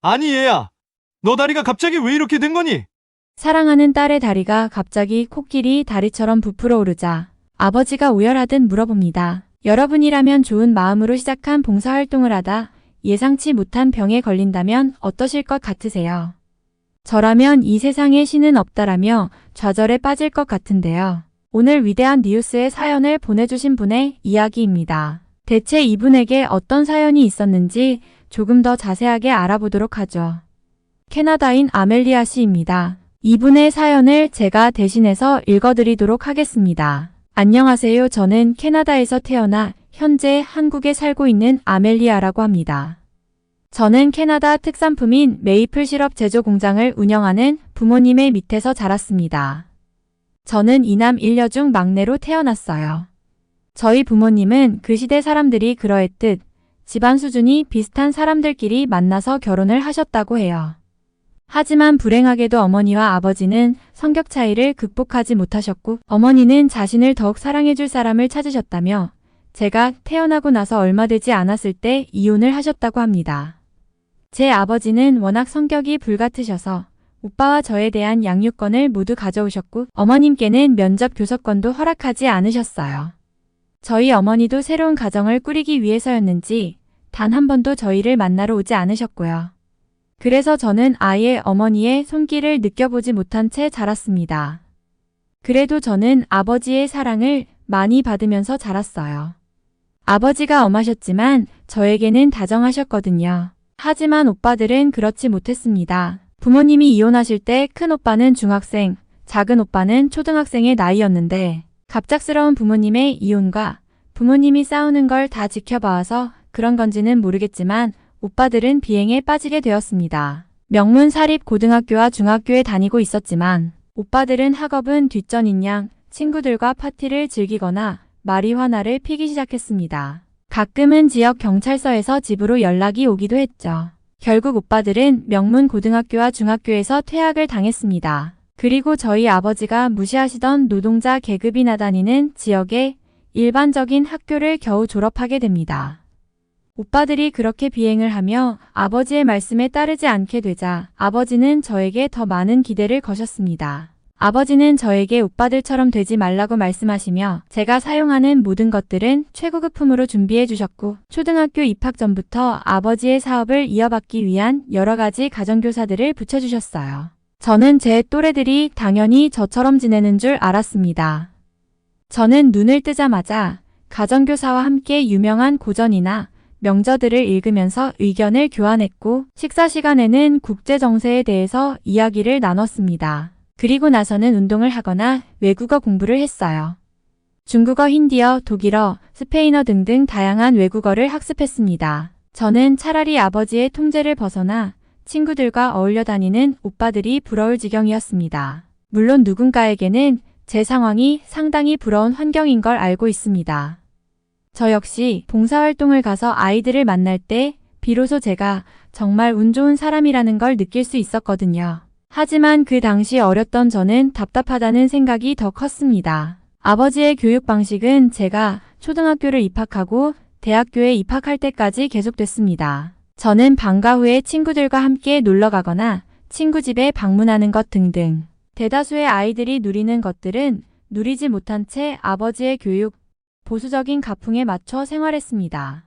아니 얘야, 너 다리가 갑자기 왜 이렇게 된 거니? 사랑하는 딸의 다리가 갑자기 코끼리 다리처럼 부풀어 오르자 아버지가 우열하듯 물어봅니다. 여러분이라면 좋은 마음으로 시작한 봉사활동을 하다 예상치 못한 병에 걸린다면 어떠실 것 같으세요? 저라면 이 세상에 신은 없다라며 좌절에 빠질 것 같은데요. 오늘 위대한 뉴스의 사연을 보내주신 분의 이야기입니다. 대체 이분에게 어떤 사연이 있었는지 조금 더 자세하게 알아보도록 하죠. 캐나다인 아멜리아 씨입니다. 이분의 사연을 제가 대신해서 읽어드리도록 하겠습니다. 안녕하세요. 저는 캐나다에서 태어나 현재 한국에 살고 있는 아멜리아라고 합니다. 저는 캐나다 특산품인 메이플 시럽 제조 공장을 운영하는 부모님의 밑에서 자랐습니다. 저는 이남 일녀 중 막내로 태어났어요. 저희 부모님은 그 시대 사람들이 그러했듯 집안 수준이 비슷한 사람들끼리 만나서 결혼을 하셨다고 해요. 하지만 불행하게도 어머니와 아버지는 성격 차이를 극복하지 못하셨고 어머니는 자신을 더욱 사랑해줄 사람을 찾으셨다며 제가 태어나고 나서 얼마 되지 않았을 때 이혼을 하셨다고 합니다. 제 아버지는 워낙 성격이 불같으셔서 오빠와 저에 대한 양육권을 모두 가져오셨고 어머님께는 면접 교섭권도 허락하지 않으셨어요. 저희 어머니도 새로운 가정을 꾸리기 위해서였는지 단 한 번도 저희를 만나러 오지 않으셨고요. 그래서 저는 아예 어머니의 손길을 느껴보지 못한 채 자랐습니다. 그래도 저는 아버지의 사랑을 많이 받으면서 자랐어요. 아버지가 엄하셨지만 저에게는 다정하셨거든요. 하지만 오빠들은 그렇지 못했습니다. 부모님이 이혼하실 때 큰 오빠는 중학생, 작은 오빠는 초등학생의 나이였는데 갑작스러운 부모님의 이혼과 부모님이 싸우는 걸 다 지켜봐와서 그런 건지는 모르겠지만 오빠들은 비행에 빠지게 되었습니다. 명문 사립 고등학교와 중학교에 다니고 있었지만 오빠들은 학업은 뒷전인 양 친구들과 파티를 즐기거나 마리화나를 피기 시작했습니다. 가끔은 지역 경찰서에서 집으로 연락이 오기도 했죠. 결국 오빠들은 명문 고등학교와 중학교에서 퇴학을 당했습니다. 그리고 저희 아버지가 무시하시던 노동자 계급이나 다니는 지역의 일반적인 학교를 겨우 졸업하게 됩니다. 오빠들이 그렇게 비행을 하며 아버지의 말씀에 따르지 않게 되자 아버지는 저에게 더 많은 기대를 거셨습니다. 아버지는 저에게 오빠들처럼 되지 말라고 말씀하시며 제가 사용하는 모든 것들은 최고급품으로 준비해 주셨고 초등학교 입학 전부터 아버지의 사업을 이어받기 위한 여러 가지 가정교사들을 붙여주셨어요. 저는 제 또래들이 당연히 저처럼 지내는 줄 알았습니다. 저는 눈을 뜨자마자 가정교사와 함께 유명한 고전이나 명저들을 읽으면서 의견을 교환했고 식사 시간에는 국제 정세에 대해서 이야기를 나눴습니다. 그리고 나서는 운동을 하거나 외국어 공부를 했어요. 중국어, 힌디어, 독일어, 스페인어 등등 다양한 외국어를 학습했습니다. 저는 차라리 아버지의 통제를 벗어나 친구들과 어울려 다니는 오빠들이 부러울 지경이었습니다. 물론 누군가에게는 제 상황이 상당히 부러운 환경인 걸 알고 있습니다. 저 역시 봉사활동을 가서 아이들을 만날 때 비로소 제가 정말 운 좋은 사람이라는 걸 느낄 수 있었거든요. 하지만 그 당시 어렸던 저는 답답하다는 생각이 더 컸습니다. 아버지의 교육 방식은 제가 초등학교를 입학하고 대학교에 입학할 때까지 계속됐습니다. 저는 방과 후에 친구들과 함께 놀러 가거나 친구 집에 방문하는 것 등등. 대다수의 아이들이 누리는 것들은 누리지 못한 채 아버지의 교육, 보수적인 가풍에 맞춰 생활했습니다.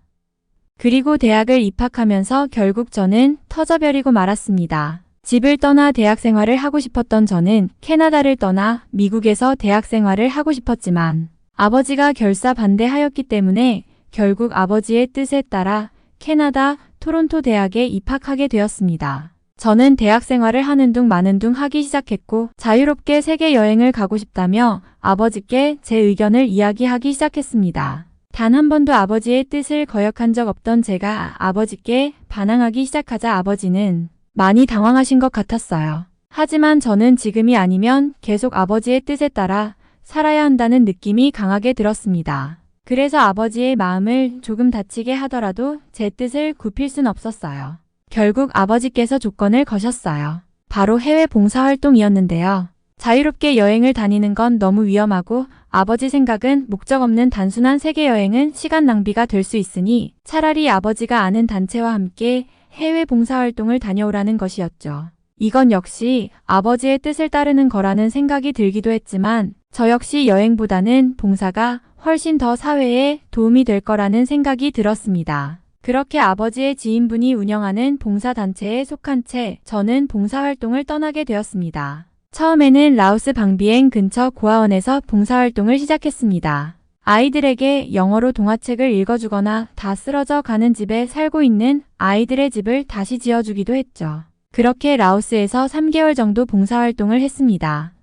그리고 대학을 입학하면서 결국 저는 터져버리고 말았습니다. 집을 떠나 대학 생활을 하고 싶었던 저는 캐나다를 떠나 미국에서 대학 생활을 하고 싶었지만 아버지가 결사 반대하였기 때문에 결국 아버지의 뜻에 따라 캐나다 토론토 대학에 입학하게 되었습니다. 저는 대학 생활을 하는 둥 마는 둥 하기 시작했고 자유롭게 세계 여행을 가고 싶다며 아버지께 제 의견을 이야기하기 시작했습니다. 단 한 번도 아버지의 뜻을 거역한 적 없던 제가 아버지께 반항하기 시작하자 아버지는 많이 당황하신 것 같았어요. 하지만 저는 지금이 아니면 계속 아버지의 뜻에 따라 살아야 한다는 느낌이 강하게 들었습니다. 그래서 아버지의 마음을 조금 다치게 하더라도 제 뜻을 굽힐 순 없었어요. 결국 아버지께서 조건을 거셨어요. 바로 해외 봉사활동이었는데요. 자유롭게 여행을 다니는 건 너무 위험하고 아버지 생각은 목적 없는 단순한 세계 여행은 시간 낭비가 될 수 있으니 차라리 아버지가 아는 단체와 함께 해외 봉사활동을 다녀오라는 것이었죠. 이건 역시 아버지의 뜻을 따르는 거라는 생각이 들기도 했지만 저 역시 여행보다는 봉사가 훨씬 더 사회에 도움이 될 거라는 생각이 들었습니다. 그렇게 아버지의 지인분이 운영하는 봉사단체에 속한 채 저는 봉사활동을 떠나게 되었습니다. 처음에는 라오스 방비엥 근처 고아원에서 봉사활동을 시작했습니다. 아이들에게 영어로 동화책을 읽어주거나 다 쓰러져 가는 집에 살고 있는 아이들의 집을 다시 지어주기도 했죠. 그렇게 라오스에서 3개월 정도 봉사활동을 했습니다.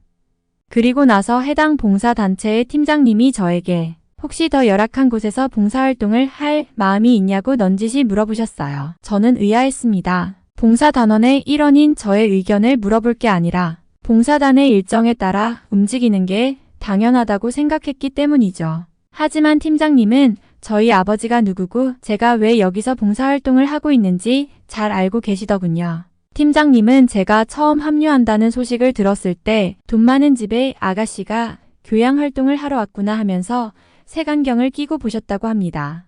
그리고 나서 해당 봉사단체의 팀장님이 저에게 혹시 더 열악한 곳에서 봉사활동을 할 마음이 있냐고 넌지시 물어보셨어요. 저는 의아했습니다. 봉사단원의 일원인 저의 의견을 물어볼 게 아니라 봉사단의 일정에 따라 움직이는 게 당연하다고 생각했기 때문이죠. 하지만 팀장님은 저희 아버지가 누구고 제가 왜 여기서 봉사활동을 하고 있는지 잘 알고 계시더군요. 팀장님은 제가 처음 합류한다는 소식을 들었을 때 돈 많은 집에 아가씨가 교양활동을 하러 왔구나 하면서 색안경을 끼고 보셨다고 합니다.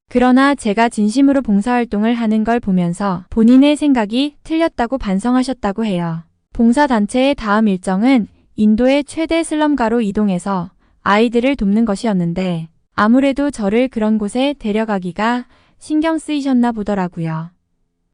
그러나 제가 진심으로 봉사활동을 하는 걸 보면서 본인의 생각이 틀렸다고 반성하셨다고 해요. 봉사단체의 다음 일정은 인도의 최대 슬럼가로 이동해서 아이들을 돕는 것이었는데 아무래도 저를 그런 곳에 데려가기가 신경 쓰이셨나 보더라고요.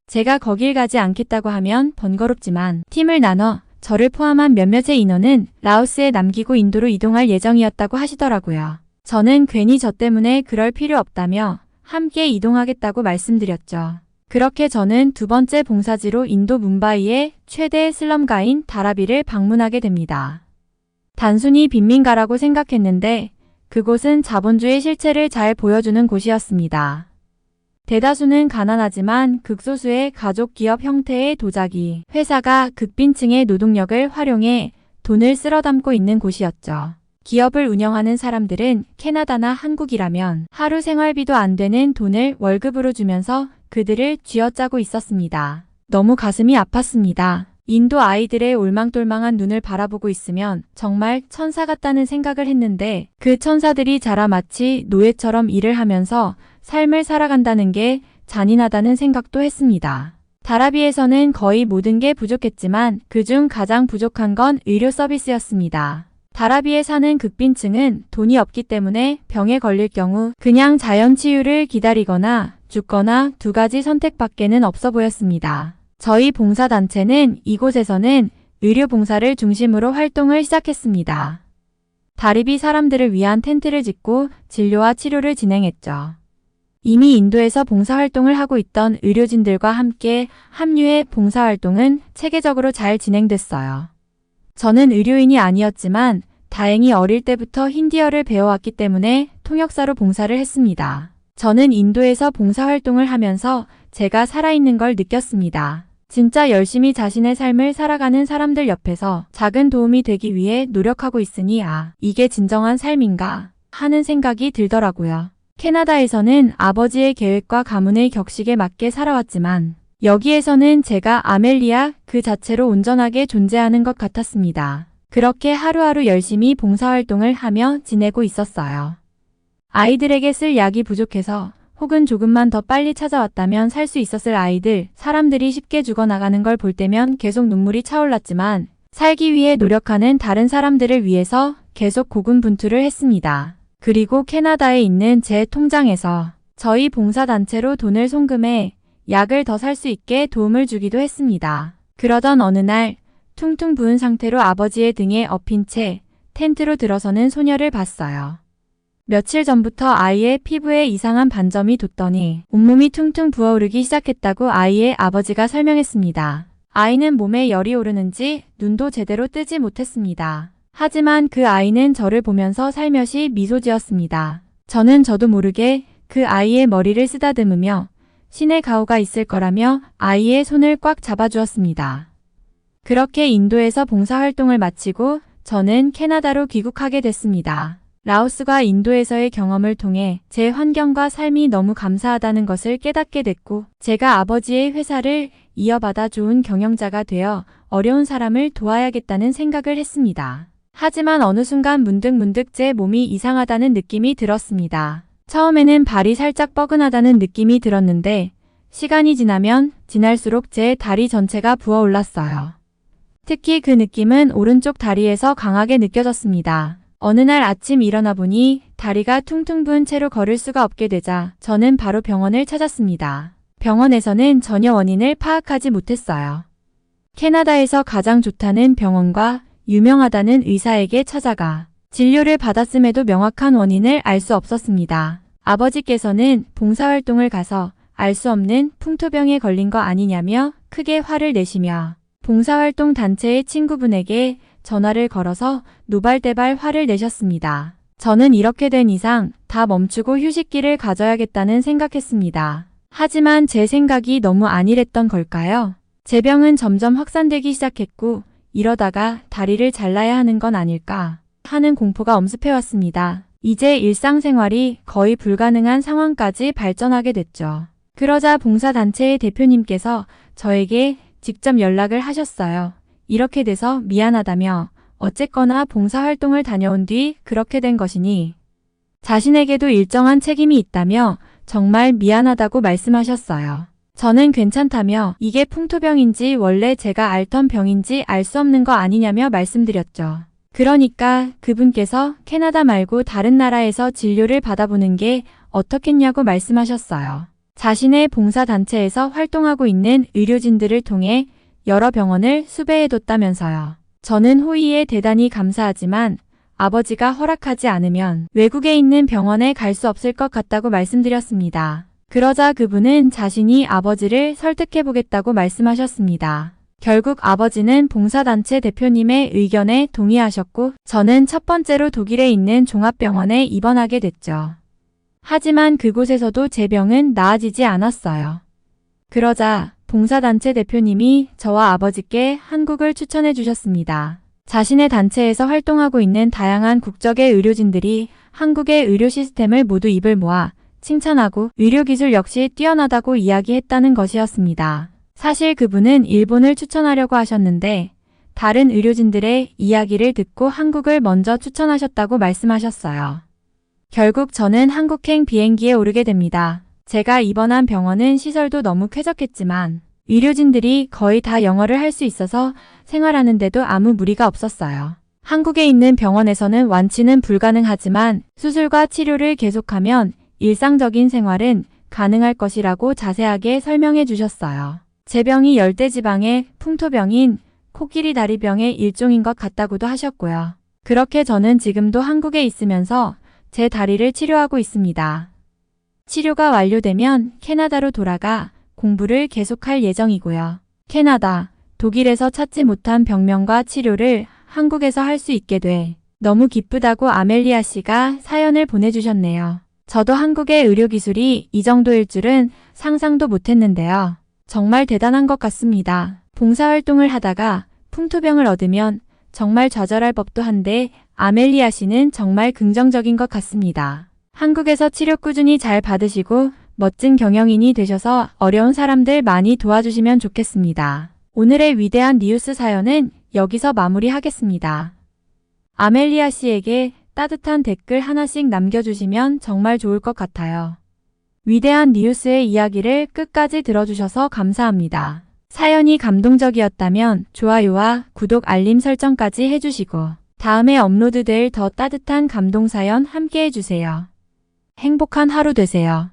제가 거길 가지 않겠다고 하면 번거롭지만 팀을 나눠 저를 포함한 몇몇의 인원은 라오스에 남기고 인도로 이동할 예정이었다고 하시더라고요. 저는 괜히 저 때문에 그럴 필요 없다며 함께 이동하겠다고 말씀드렸죠. 그렇게 저는 두 번째 봉사지로 인도 뭄바이의 최대 슬럼가인 다라비를 방문하게 됩니다. 단순히 빈민가라고 생각했는데 그곳은 자본주의 실체를 잘 보여주는 곳이었습니다. 대다수는 가난하지만 극소수의 가족 기업 형태의 도자기 회사가 극빈층의 노동력을 활용해 돈을 쓸어 담고 있는 곳이었죠. 기업을 운영하는 사람들은 캐나다나 한국이라면 하루 생활비도 안 되는 돈을 월급으로 주면서 그들을 쥐어짜고 있었습니다. 너무 가슴이 아팠습니다. 인도 아이들의 올망똘망한 눈을 바라보고 있으면 정말 천사 같다는 생각을 했는데 그 천사들이 자라 마치 노예처럼 일을 하면서 삶을 살아간다는 게 잔인하다는 생각도 했습니다. 다라비에서는 거의 모든 게 부족했지만 그중 가장 부족한 건 의료 서비스였습니다. 다라비에 사는 극빈층은 돈이 없기 때문에 병에 걸릴 경우 그냥 자연 치유를 기다리거나 죽거나 두 가지 선택밖에는 없어 보였습니다. 저희 봉사단체는 이곳에서는 의료 봉사를 중심으로 활동을 시작했습니다. 다리비 사람들을 위한 텐트를 짓고 진료와 치료를 진행했죠. 이미 인도에서 봉사활동을 하고 있던 의료진들과 함께 합류해 봉사활동은 체계적으로 잘 진행됐어요. 저는 의료인이 아니었지만 다행히 어릴 때부터 힌디어를 배워왔기 때문에 통역사로 봉사를 했습니다. 저는 인도에서 봉사활동을 하면서 제가 살아있는 걸 느꼈습니다. 진짜 열심히 자신의 삶을 살아가는 사람들 옆에서 작은 도움이 되기 위해 노력하고 있으니 이게 진정한 삶인가 하는 생각이 들더라고요. 캐나다에서는 아버지의 계획과 가문의 격식에 맞게 살아왔지만 여기에서는 제가 아멜리아 그 자체로 온전하게 존재하는 것 같았습니다. 그렇게 하루하루 열심히 봉사활동을 하며 지내고 있었어요. 아이들에게 쓸 약이 부족해서 혹은 조금만 더 빨리 찾아왔다면 살 수 있었을 아이들, 사람들이 쉽게 죽어나가는 걸 볼 때면 계속 눈물이 차올랐지만 살기 위해 노력하는 다른 사람들을 위해서 계속 고군분투를 했습니다. 그리고 캐나다에 있는 제 통장에서 저희 봉사단체로 돈을 송금해 약을 더 살 수 있게 도움을 주기도 했습니다. 그러던 어느 날 퉁퉁 부은 상태로 아버지의 등에 엎인 채 텐트로 들어서는 소녀를 봤어요. 며칠 전부터 아이의 피부에 이상한 반점이 돋더니 온몸이 퉁퉁 부어오르기 시작했다고 아이의 아버지가 설명했습니다. 아이는 몸에 열이 오르는지 눈도 제대로 뜨지 못했습니다. 하지만 그 아이는 저를 보면서 살며시 미소 지었습니다. 저는 저도 모르게 그 아이의 머리를 쓰다듬으며 신의 가호가 있을 거라며 아이의 손을 꽉 잡아주었습니다. 그렇게 인도에서 봉사활동을 마치고 저는 캐나다로 귀국하게 됐습니다. 라오스과 인도에서의 경험을 통해 제 환경과 삶이 너무 감사하다는 것을 깨닫게 됐고 제가 아버지의 회사를 이어받아 좋은 경영자가 되어 어려운 사람을 도와야겠다는 생각을 했습니다. 하지만 어느 순간 문득 제 몸이 이상하다는 느낌이 들었습니다. 처음에는 발이 살짝 뻐근하다는 느낌이 들었는데 시간이 지나면 지날수록 제 다리 전체가 부어올랐어요. 특히 그 느낌은 오른쪽 다리에서 강하게 느껴졌습니다. 어느 날 아침 일어나 보니 다리가 퉁퉁 부은 채로 걸을 수가 없게 되자 저는 바로 병원을 찾았습니다. 병원에서는 전혀 원인을 파악하지 못했어요. 캐나다에서 가장 좋다는 병원과 유명하다는 의사에게 찾아가 진료를 받았음에도 명확한 원인을 알 수 없었습니다. 아버지께서는 봉사활동을 가서 알 수 없는 풍토병에 걸린 거 아니냐며 크게 화를 내시며 봉사활동 단체의 친구분에게 전화를 걸어서 노발대발 화를 내셨습니다. 저는 이렇게 된 이상 다 멈추고 휴식기를 가져야겠다는 생각했습니다. 하지만 제 생각이 너무 안일했던 걸까요? 제 병은 점점 확산되기 시작했고 이러다가 다리를 잘라야 하는 건 아닐까 하는 공포가 엄습해왔습니다. 이제 일상생활이 거의 불가능한 상황까지 발전하게 됐죠. 그러자 봉사단체의 대표님께서 저에게 직접 연락을 하셨어요. 이렇게 돼서 미안하다며 어쨌거나 봉사활동을 다녀온 뒤 그렇게 된 것이니 자신에게도 일정한 책임이 있다며 정말 미안하다고 말씀하셨어요. 저는 괜찮다며 이게 풍토병인지 원래 제가 앓던 병인지 알 수 없는 거 아니냐며 말씀드렸죠. 그러니까 그분께서 캐나다 말고 다른 나라에서 진료를 받아보는 게 어떻겠냐고 말씀하셨어요. 자신의 봉사단체에서 활동하고 있는 의료진들을 통해 여러 병원을 수배해뒀다면서요. 저는 호의에 대단히 감사하지만 아버지가 허락하지 않으면 외국에 있는 병원에 갈 수 없을 것 같다고 말씀드렸습니다. 그러자 그분은 자신이 아버지를 설득해보겠다고 말씀하셨습니다. 결국 아버지는 봉사단체 대표님의 의견에 동의하셨고 저는 첫 번째로 독일에 있는 종합병원에 입원하게 됐죠. 하지만 그곳에서도 제 병은 나아지지 않았어요. 그러자 봉사단체 대표님이 저와 아버지께 한국을 추천해 주셨습니다. 자신의 단체에서 활동하고 있는 다양한 국적의 의료진들이 한국의 의료 시스템을 모두 입을 모아 칭찬하고 의료기술 역시 뛰어나다고 이야기했다는 것이었습니다. 사실 그분은 일본을 추천하려고 하셨는데 다른 의료진들의 이야기를 듣고 한국을 먼저 추천하셨다고 말씀하셨어요. 결국 저는 한국행 비행기에 오르게 됩니다. 제가 입원한 병원은 시설도 너무 쾌적했지만 의료진들이 거의 다 영어를 할 수 있어서 생활하는데도 아무 무리가 없었어요. 한국에 있는 병원에서는 완치는 불가능하지만 수술과 치료를 계속하면 일상적인 생활은 가능할 것이라고 자세하게 설명해 주셨어요. 제 병이 열대지방의 풍토병인 코끼리 다리병의 일종인 것 같다고도 하셨고요. 그렇게 저는 지금도 한국에 있으면서 제 다리를 치료하고 있습니다. 치료가 완료되면 캐나다로 돌아가 공부를 계속할 예정이고요. 캐나다, 독일에서 찾지 못한 병명과 치료를 한국에서 할 수 있게 돼 너무 기쁘다고 아멜리아 씨가 사연을 보내주셨네요. 저도 한국의 의료기술이 이 정도일 줄은 상상도 못했는데요. 정말 대단한 것 같습니다. 봉사활동을 하다가 풍토병을 얻으면 정말 좌절할 법도 한데 아멜리아 씨는 정말 긍정적인 것 같습니다. 한국에서 치료 꾸준히 잘 받으시고 멋진 경영인이 되셔서 어려운 사람들 많이 도와주시면 좋겠습니다. 오늘의 위대한 뉴스 사연은 여기서 마무리하겠습니다. 아멜리아 씨에게 따뜻한 댓글 하나씩 남겨주시면 정말 좋을 것 같아요. 위대한 뉴스의 이야기를 끝까지 들어주셔서 감사합니다. 사연이 감동적이었다면 좋아요와 구독 알림 설정까지 해주시고 다음에 업로드될 더 따뜻한 감동 사연 함께 해주세요. 행복한 하루 되세요.